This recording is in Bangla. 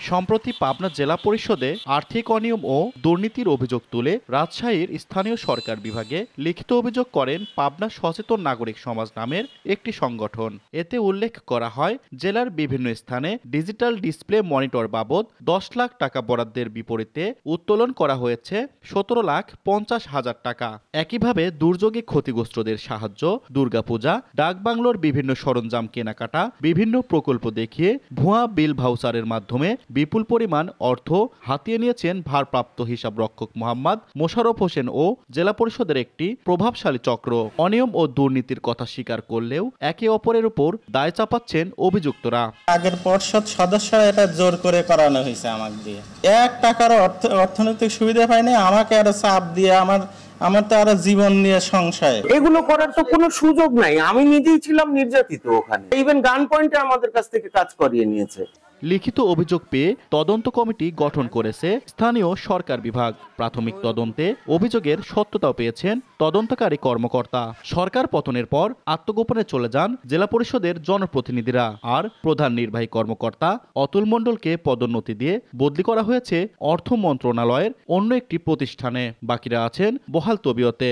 সম্প্রতি পাবনা জেলা পরিষদে আর্থিক অনিয়ম ও দুর্নীতির অভিযোগ তুলে রাজশাহীর স্থানীয় সরকার বিভাগে লিখিত অভিযোগ করেন পাবনা সচেতন নাগরিক সমাজ নামের একটি সংগঠন। এতে উল্লেখ করা হয়, জেলার বিভিন্ন স্থানে ডিজিটাল ডিসপ্লে মনিটর বাবদ 10 লাখ টাকা বরাদ্দের বিপরীতে উত্তোলন করা হয়েছে 17,50,000 টাকা। একইভাবে দুর্যোগে ক্ষতিগ্রস্তদের সাহায্য, দুর্গাপূজা, ডাকবাংলোর বিভিন্ন সরঞ্জাম কেনাকাটা, বিভিন্ন প্রকল্প দেখিয়ে ভুয়া বিল ভাউচারের মাধ্যমে বিপুল পরিমাণ অর্থ হাতিয়ে নিয়েছেন ভারপ্রাপ্ত হিসাবরক্ষক মোহাম্মদ মোশাররফ হোসেন ও জেলা পরিষদের একটি প্রভাবশালী চক্র। অনিয়ম ও দুর্নীতির কথা স্বীকার করলেও একে অপরের উপর দায় চাপাচ্ছেন অভিযুক্তরা। আগের পর্ষদ সদস্যরা এটা জোর করে করানো হয়েছে আমাকে দিয়ে। 1 টাকার অর্থনৈতিক সুবিধা পাইনি, আমাকে আরো চাপ দিয়ে আমার তো আরো জীবন নিয়ে সংশয়। এগুলো করার তো কোনো সুযোগ নাই। আমি নিজেই ছিলাম নির্যাতিত ওখানে। ইভেন গান পয়েন্টে আমাদের কাছ থেকে কাজ করিয়ে নিয়েছে। লিখিত অভিযোগ পেয়ে তদন্ত কমিটি গঠন করেছে স্থানীয় সরকার বিভাগ। প্রাথমিক তদন্তে অভিযোগের সত্যতাও পেয়েছেন তদন্তকারী কর্মকর্তা। সরকার পতনের পর আত্মগোপনে চলে যান জেলা পরিষদের জনপ্রতিনিধিরা, আর প্রধান নির্বাহী কর্মকর্তা অতুল মণ্ডলকে পদোন্নতি দিয়ে বদলি করা হয়েছে অর্থ মন্ত্রণালয়ের অন্য একটি প্রতিষ্ঠানে। বাকিরা আছেন বহাল তবিয়তে।